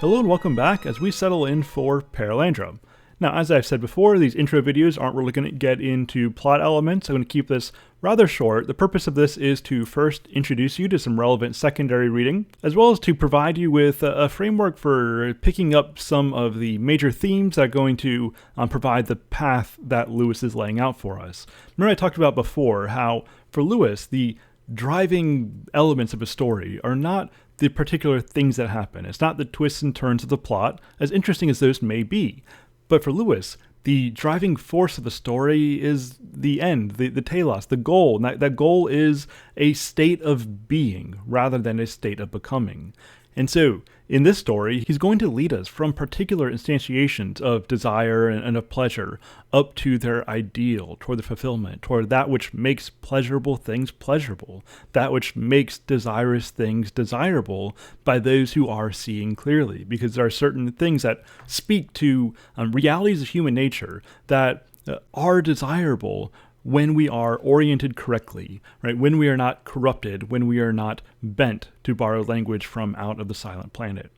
Hello and welcome back as we settle in for Perelandra. Now, as I've said before, these intro videos aren't really going to get into plot elements. I'm going to keep this rather short. The purpose of this is to first introduce you to some relevant secondary reading, as well as to provide you with a framework for picking up some of the major themes that are going to provide the path that Lewis is laying out for us. Remember I talked about before how, for Lewis, the driving elements of a story are not the particular things that happen. It's not the twists and turns of the plot, as interesting as those may be. But for Lewis, the driving force of the story is the end, the telos, the goal. And that goal is a state of being rather than a state of becoming. And so, in this story, he's going to lead us from particular instantiations of desire and of pleasure up to their ideal, toward the fulfillment, toward that which makes pleasurable things pleasurable, that which makes desirous things desirable by those who are seeing clearly. Because there are certain things that speak to realities of human nature that are desirable when we are oriented correctly, right? When we are not corrupted, when we are not bent, to borrow language from Out of the Silent Planet.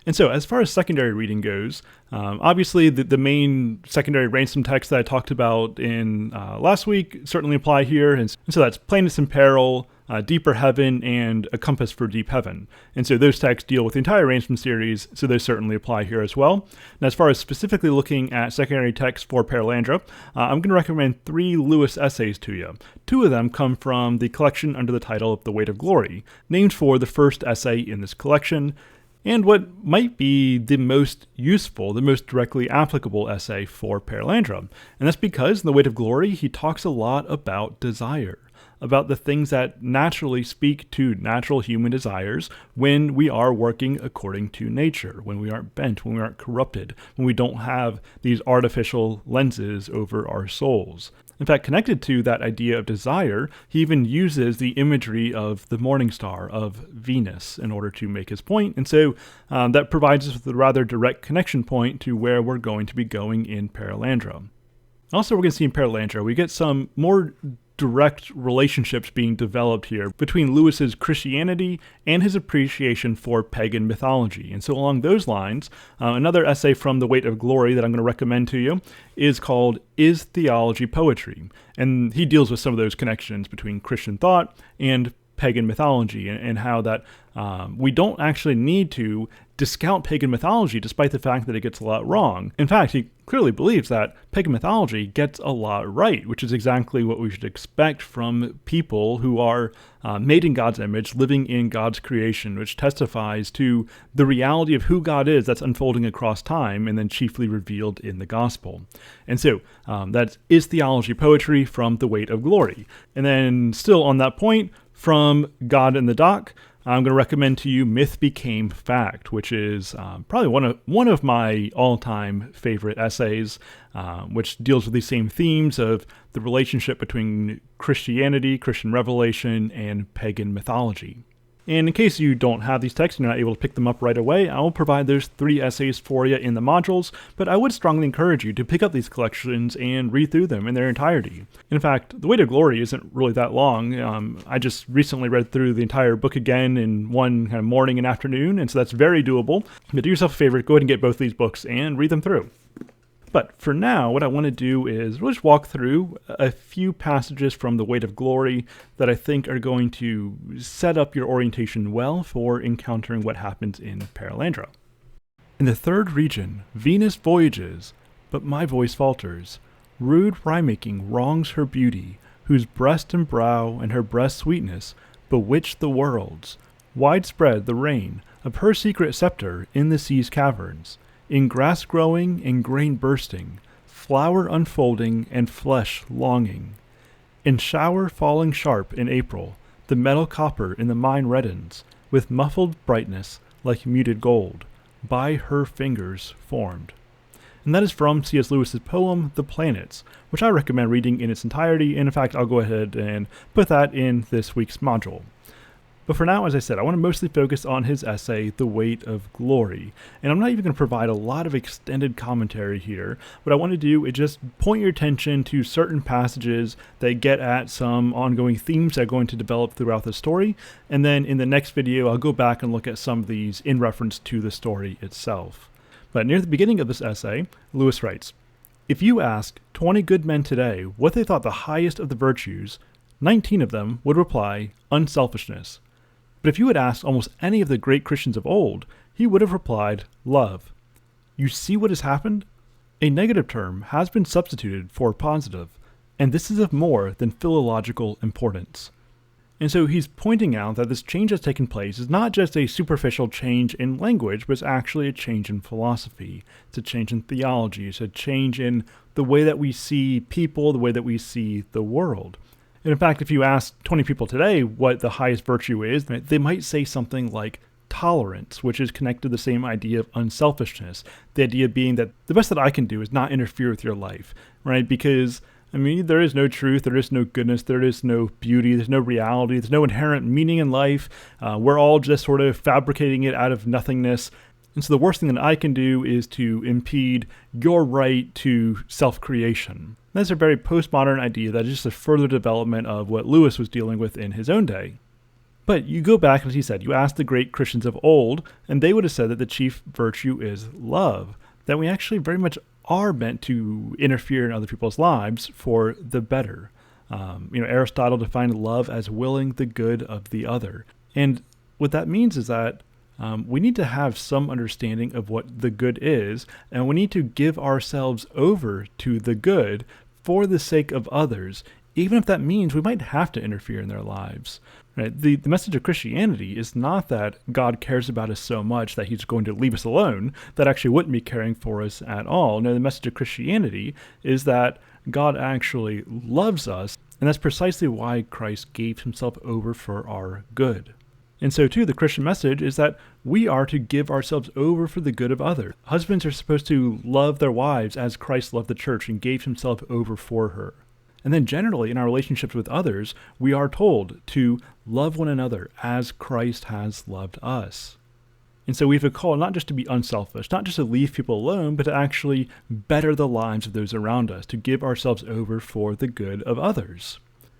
And so, as far as secondary reading goes, obviously the main secondary ransom text that I talked about in last week certainly apply here. And so that's Planets in Peril, Deeper Heaven, and A Compass for Deep Heaven. And so those texts deal with the entire ransom series, so those certainly apply here as well. Now, as far as specifically looking at secondary texts for Perelandra, I'm going to recommend 3 Lewis essays to you. 2 of them come from the collection under the title of The Weight of Glory, named for the first essay in this collection, and what might be the most useful, the most directly applicable essay for Perelandra. And that's because in The Weight of Glory, he talks a lot about desire, about the things that naturally speak to natural human desires when we are working according to nature, when we aren't bent, when we aren't corrupted, when we don't have these artificial lenses over our souls. In fact, connected to that idea of desire, he even uses the imagery of the morning star, of Venus, in order to make his point. And so that provides us with a rather direct connection point to where we're going to be going in Perelandra. Also, we're going to see in Perelandra, we get some more direct relationships being developed here between Lewis's Christianity and his appreciation for pagan mythology. And so along those lines, another essay from The Weight of Glory that I'm going to recommend to you is called Is Theology Poetry? And he deals with some of those connections between Christian thought and pagan mythology, and how that we don't actually need to discount pagan mythology despite the fact that it gets a lot wrong. In fact, he clearly believes that pagan mythology gets a lot right, which is exactly what we should expect from people who are made in God's image, living in God's creation, which testifies to the reality of who God is that's unfolding across time and then chiefly revealed in the gospel. And so that is Theology Poetry from The Weight of Glory. And then still on that point, from God in the Dock, I'm going to recommend to you Myth Became Fact, which is probably one of my all-time favorite essays, which deals with these same themes of the relationship between Christianity, Christian revelation, and pagan mythology. And in case you don't have these texts and you're not able to pick them up right away, I will provide those 3 essays for you in the modules, but I would strongly encourage you to pick up these collections and read through them in their entirety. In fact, The Weight of Glory isn't really that long. I just recently read through the entire book again in one kind of morning and afternoon, and so that's very doable. But do yourself a favor, go ahead and get both these books and read them through. But for now, what I want to do is just walk through a few passages from The Weight of Glory that I think are going to set up your orientation well for encountering what happens in Perelandra. In the third region, Venus voyages, but my voice falters. Rude rhyme-making wrongs her beauty, whose breast and brow and her breast's sweetness bewitch the worlds. Widespread the reign of her secret scepter in the sea's caverns. In grass growing and grain bursting, flower unfolding and flesh longing. In shower falling sharp in April, the metal copper in the mine reddens, with muffled brightness like muted gold, by her fingers formed. And that is from C.S. Lewis's poem, The Planets, which I recommend reading in its entirety, and in fact I'll go ahead and put that in this week's module. But for now, as I said, I want to mostly focus on his essay, The Weight of Glory. And I'm not even going to provide a lot of extended commentary here. What I want to do is just point your attention to certain passages that get at some ongoing themes that are going to develop throughout the story. And then in the next video, I'll go back and look at some of these in reference to the story itself. But near the beginning of this essay, Lewis writes, "If you ask 20 good men today what they thought the highest of the virtues, 19 of them would reply, unselfishness. But if you had asked almost any of the great Christians of old, he would have replied, love. You see what has happened? A negative term has been substituted for positive, and this is of more than philological importance." And so he's pointing out that this change that's taken place is not just a superficial change in language, but it's actually a change in philosophy. It's a change in theology. It's a change in the way that we see people, the way that we see the world. And in fact, if you ask 20 people today what the highest virtue is, they might say something like tolerance, which is connected to the same idea of unselfishness. The idea being that the best that I can do is not interfere with your life, right? Because, I mean, there is no truth, there is no goodness, there is no beauty, there's no reality, there's no inherent meaning in life. We're all just sort of fabricating it out of nothingness. And so the worst thing that I can do is to impede your right to self-creation. That's a very postmodern idea that is just a further development of what Lewis was dealing with in his own day. But you go back, as he said, you ask the great Christians of old, and they would have said that the chief virtue is love, that we actually very much are meant to interfere in other people's lives for the better. Aristotle defined love as willing the good of the other. And what that means is that we need to have some understanding of what the good is, and we need to give ourselves over to the good for the sake of others, even if that means we might have to interfere in their lives. Right? The message of Christianity is not that God cares about us so much that he's going to leave us alone. That actually wouldn't be caring for us at all. No, the message of Christianity is that God actually loves us, and that's precisely why Christ gave himself over for our good. And so, too, the Christian message is that we are to give ourselves over for the good of others. Husbands are supposed to love their wives as Christ loved the church and gave himself over for her. And then generally, in our relationships with others, we are told to love one another as Christ has loved us. And so we have a call not just to be unselfish, not just to leave people alone, but to actually better the lives of those around us, to give ourselves over for the good of others.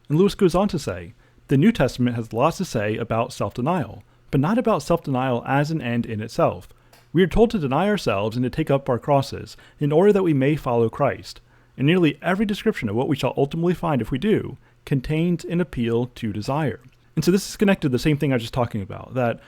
And Lewis goes on to say, the New Testament has lots to say about self-denial, but not about self-denial as an end in itself. We are told to deny ourselves and to take up our crosses, in order that we may follow Christ. And nearly every description of what we shall ultimately find if we do contains an appeal to desire. And so this is connected to the same thing I was just talking about, that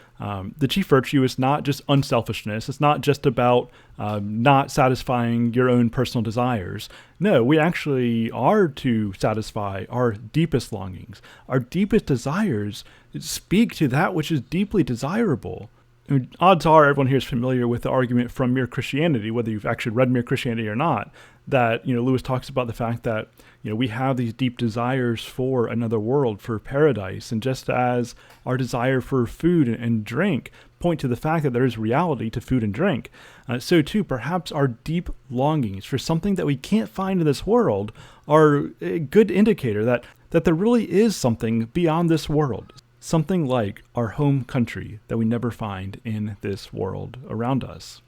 the chief virtue is not just unselfishness. It's not just about not satisfying your own personal desires. No, we actually are to satisfy our deepest longings. Our deepest desires speak to that which is deeply desirable. I mean, odds are everyone here is familiar with the argument from Mere Christianity, whether you've actually read Mere Christianity or not, that, Lewis talks about the fact that, we have these deep desires for another world, for paradise. And just as our desire for food and drink point to the fact that there is reality to food and drink, so too, perhaps our deep longings for something that we can't find in this world are a good indicator that there really is something beyond this world. Something like our home country that we never find in this world around us,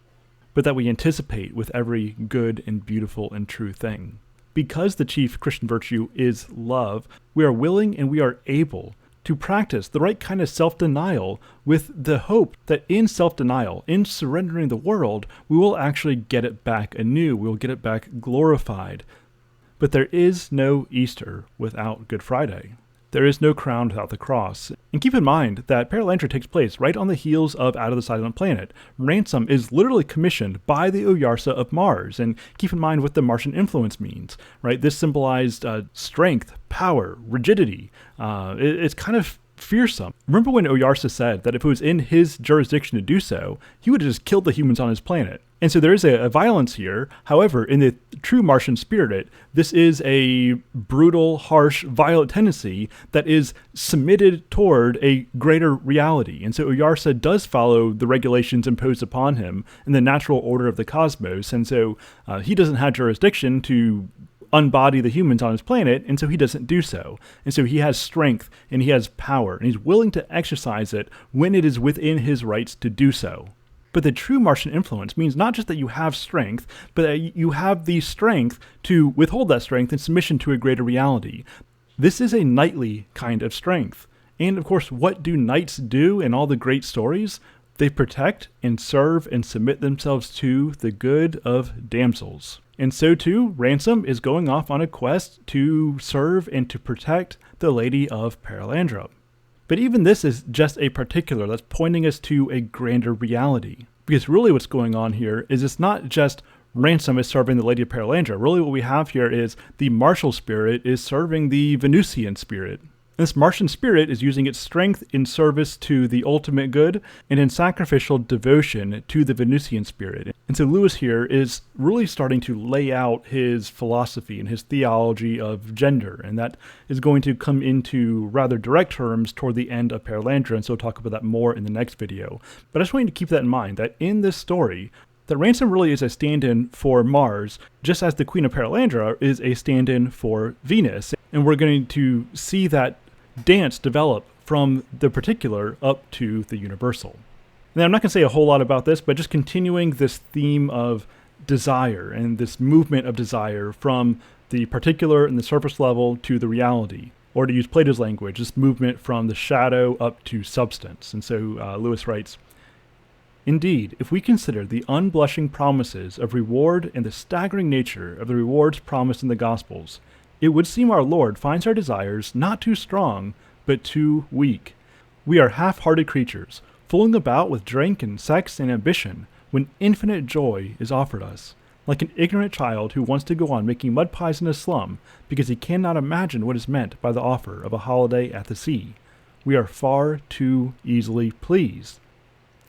but that we anticipate with every good and beautiful and true thing. Because the chief Christian virtue is love, we are willing and we are able to practice the right kind of self-denial with the hope that in self-denial, in surrendering the world, we will actually get it back anew. We will get it back glorified. But there is no Easter without Good Friday. There is no crown without the cross. And keep in mind that Perelandra takes place right on the heels of Out of the Silent Planet. Ransom is literally commissioned by the Oyarsa of Mars. And keep in mind what the Martian influence means, right? This symbolized strength, power, rigidity. It's kind of fearsome. Remember when Oyarsa said that if it was in his jurisdiction to do so, he would have just killed the humans on his planet. And so there is a violence here. However, in the true Martian spirit, this is a brutal, harsh, violent tendency that is submitted toward a greater reality. And so Oyarsa does follow the regulations imposed upon him in the natural order of the cosmos. And so he doesn't have jurisdiction to unbody the humans on his planet, and so he doesn't do so. And so he has strength and he has power, and he's willing to exercise it when it is within his rights to do so. But the true Martian influence means not just that you have strength, but that you have the strength to withhold that strength in submission to a greater reality. This is a knightly kind of strength. And of course, what do knights do in all the great stories? They protect and serve and submit themselves to the good of damsels. And so too, Ransom is going off on a quest to serve and to protect the Lady of Perelandra. But even this is just a particular that's pointing us to a grander reality. Because really what's going on here is it's not just Ransom is serving the Lady of Perelandra. Really what we have here is the martial spirit is serving the Venusian spirit. And this Martian spirit is using its strength in service to the ultimate good and in sacrificial devotion to the Venusian spirit. And so Lewis here is really starting to lay out his philosophy and his theology of gender, and that is going to come into rather direct terms toward the end of Perelandra, and so we'll talk about that more in the next video. But I just want you to keep that in mind, that in this story, that Ransom really is a stand-in for Mars, just as the Queen of Perelandra is a stand-in for Venus. And we're going to see that dance develop from the particular up to the universal. Now, I'm not going to say a whole lot about this, but just continuing this theme of desire and this movement of desire from the particular and the surface level to the reality, or to use Plato's language, this movement from the shadow up to substance. And so Lewis writes, "Indeed, if we consider the unblushing promises of reward and the staggering nature of the rewards promised in the Gospels, it would seem our Lord finds our desires not too strong, but too weak. We are half-hearted creatures, fooling about with drink and sex and ambition, when infinite joy is offered us, like an ignorant child who wants to go on making mud pies in a slum because he cannot imagine what is meant by the offer of a holiday at the sea. We are far too easily pleased."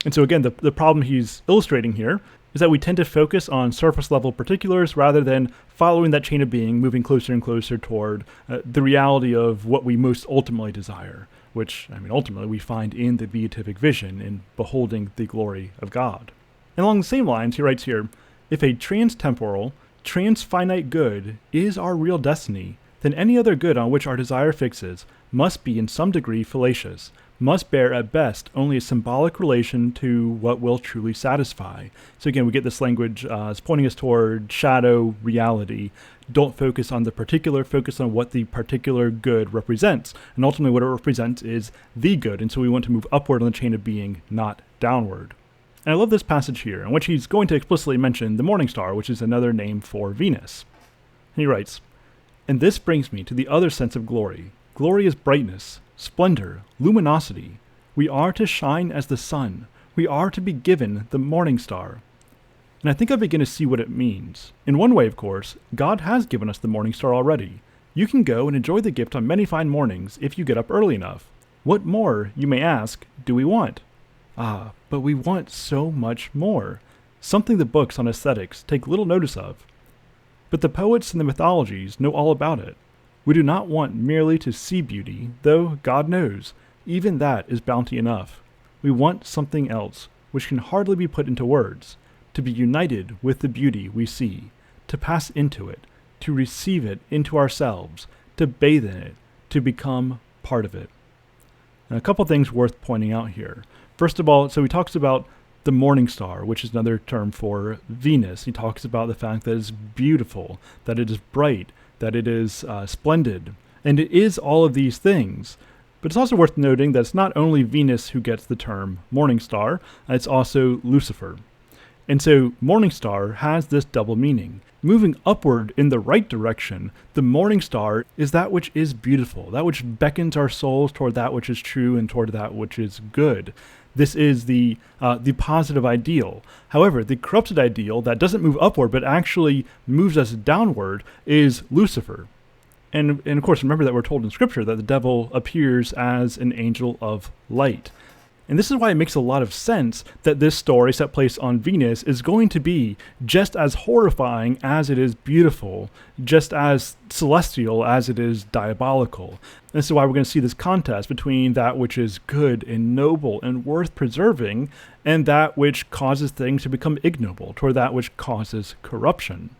And so again, the problem he's illustrating here is that we tend to focus on surface level particulars rather than following that chain of being, moving closer and closer toward the reality of what we most ultimately desire, which, ultimately we find in the beatific vision, in beholding the glory of God. And along the same lines, he writes here, "If a trans-temporal, trans-finite good is our real destiny, then any other good on which our desire fixes must be in some degree fallacious, must bear at best only a symbolic relation to what will truly satisfy." So again, we get this language is pointing us toward shadow reality. Don't focus on the particular, focus on what the particular good represents. And ultimately what it represents is the good. And so we want to move upward on the chain of being, not downward. And I love this passage here, in which he's going to explicitly mention the morning star, which is another name for Venus. And he writes, "And this brings me to the other sense of glory. Glory is brightness, splendor, luminosity. We are to shine as the sun. We are to be given the morning star." And I think I begin to see what it means. In one way, of course, God has given us the morning star already. You can go and enjoy the gift on many fine mornings if you get up early enough. What more, you may ask, do we want? But we want so much more. Something the books on aesthetics take little notice of. But the poets and the mythologies know all about it. We do not want merely to see beauty, though, God knows, even that is bounty enough. We want something else, which can hardly be put into words, to be united with the beauty we see, to pass into it, to receive it into ourselves, to bathe in it, to become part of it. And a couple things worth pointing out here. First of all, so he talks about the morning star, which is another term for Venus. He talks about the fact that it's beautiful, that it is bright, that it is splendid, and it is all of these things. But it's also worth noting that it's not only Venus who gets the term morning star, it's also Lucifer. And so morning star has this double meaning. Moving upward in the right direction, the morning star is that which is beautiful, that which beckons our souls toward that which is true and toward that which is good. This is the positive ideal. However, the corrupted ideal that doesn't move upward but actually moves us downward is Lucifer. And of course, remember that we're told in Scripture that the devil appears as an angel of light. And this is why it makes a lot of sense that this story set place on Venus is going to be just as horrifying as it is beautiful, just as celestial as it is diabolical. And this is why we're going to see this contest between that which is good and noble and worth preserving and that which causes things to become ignoble, toward that which causes corruption.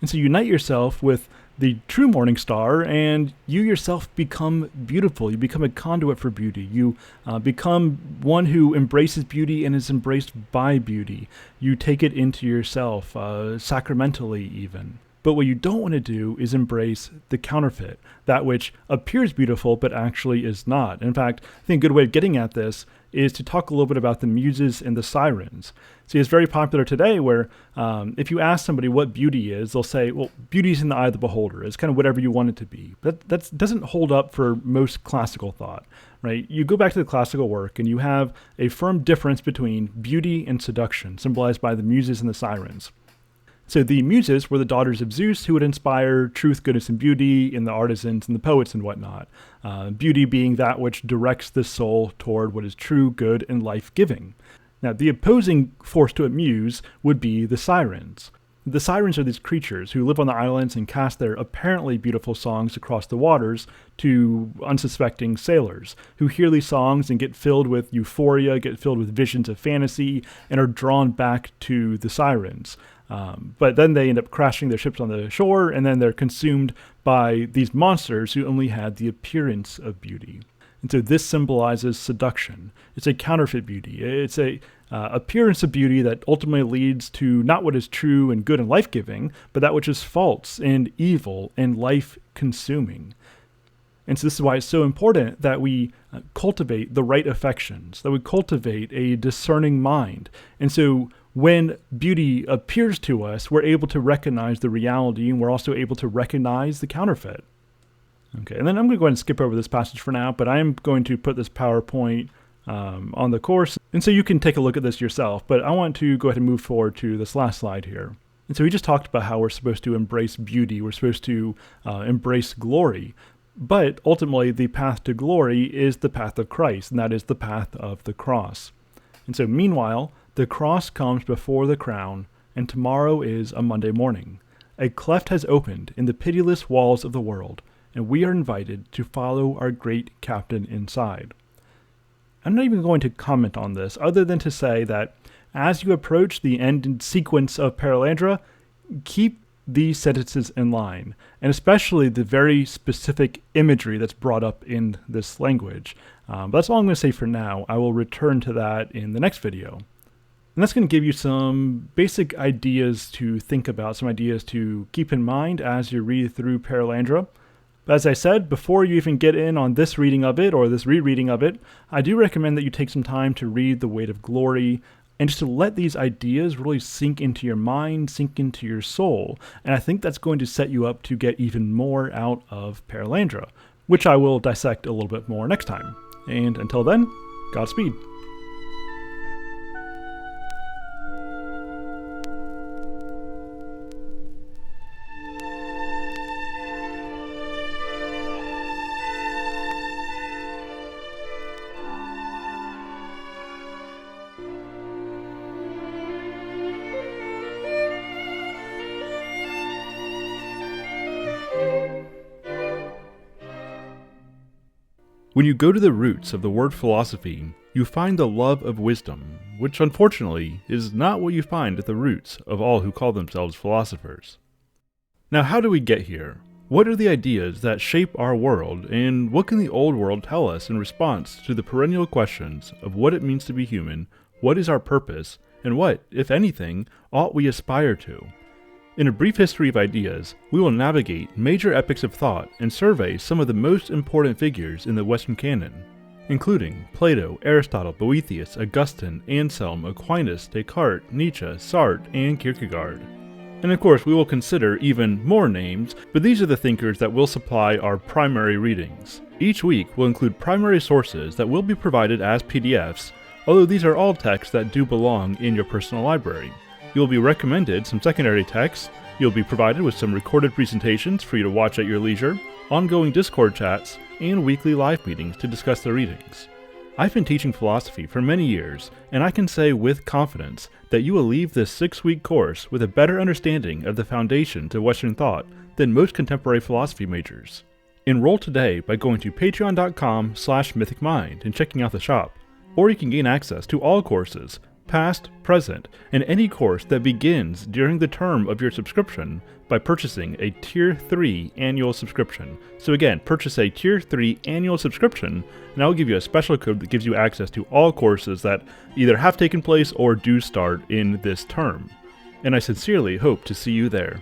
And so unite yourself with the true morning star, and you yourself become beautiful. You become a conduit for beauty. You become one who embraces beauty and is embraced by beauty. You take it into yourself, sacramentally even. But what you don't want to do is embrace the counterfeit, that which appears beautiful but actually is not. In fact, I think a good way of getting at this is to talk a little bit about the muses and the sirens. See, it's very popular today where if you ask somebody what beauty is, they'll say, well, beauty is in the eye of the beholder. It's kind of whatever you want it to be. But that doesn't hold up for most classical thought, right? You go back to the classical work and you have a firm difference between beauty and seduction, symbolized by the muses and the sirens. So the muses were the daughters of Zeus who would inspire truth, goodness, and beauty in the artisans and the poets and whatnot. Beauty being that which directs the soul toward what is true, good, and life-giving. Now, the opposing force to a muse would be the sirens. The sirens are these creatures who live on the islands and cast their apparently beautiful songs across the waters to unsuspecting sailors, who hear these songs and get filled with euphoria, get filled with visions of fantasy, and are drawn back to the sirens. But then they end up crashing their ships on the shore, and then they're consumed by these monsters who only had the appearance of beauty. And so this symbolizes seduction. It's a counterfeit beauty. It's a appearance of beauty that ultimately leads to not what is true and good and life-giving, but that which is false and evil and life-consuming. And so this is why it's so important that we cultivate the right affections, that we cultivate a discerning mind. And so when beauty appears to us, we're able to recognize the reality, and we're also able to recognize the counterfeit. Okay, and then I'm going to go ahead and skip over this passage for now, but I'm going to put this PowerPoint on the course, and so you can take a look at this yourself. But I want to go ahead and move forward to this last slide here. And so we just talked about how we're supposed to embrace beauty, we're supposed to embrace glory. But ultimately, the path to glory is the path of Christ, and that is the path of the cross. And so meanwhile, the cross comes before the crown, and tomorrow is a Monday morning. A cleft has opened in the pitiless walls of the world, and we are invited to follow our great captain inside. I'm not even going to comment on this, other than to say that as you approach the end sequence of Perelandra, keep these sentences in line, and especially the very specific imagery that's brought up in this language. But that's all I'm going to say for now. I will return to that in the next video. And that's going to give you some basic ideas to think about, some ideas to keep in mind as you read through Perelandra. But as I said, before you even get in on this reading of it or this rereading of it, I do recommend that you take some time to read The Weight of Glory, and just to let these ideas really sink into your mind, sink into your soul. And I think that's going to set you up to get even more out of Perelandra, which I will dissect a little bit more next time. And until then, Godspeed. When you go to the roots of the word philosophy, you find the love of wisdom, which unfortunately is not what you find at the roots of all who call themselves philosophers. Now, how do we get here? What are the ideas that shape our world, and what can the old world tell us in response to the perennial questions of what it means to be human, what is our purpose, and what, if anything, ought we aspire to? In a brief history of ideas, we will navigate major epics of thought and survey some of the most important figures in the Western canon, including Plato, Aristotle, Boethius, Augustine, Anselm, Aquinas, Descartes, Nietzsche, Sartre, and Kierkegaard. And of course, we will consider even more names, but these are the thinkers that will supply our primary readings. Each week will include primary sources that will be provided as PDFs, although these are all texts that do belong in your personal library. You'll be recommended some secondary texts, you'll be provided with some recorded presentations for you to watch at your leisure, ongoing Discord chats, and weekly live meetings to discuss the readings. I've been teaching philosophy for many years, and I can say with confidence that you will leave this 6-week course with a better understanding of the foundations of Western thought than most contemporary philosophy majors. Enroll today by going to patreon.com/mythicmind and checking out the shop, or you can gain access to all courses, past, present, and any course that begins during the term of your subscription by purchasing a Tier 3 annual subscription. So again, purchase a Tier 3 annual subscription, and I will give you a special code that gives you access to all courses that either have taken place or do start in this term. And I sincerely hope to see you there.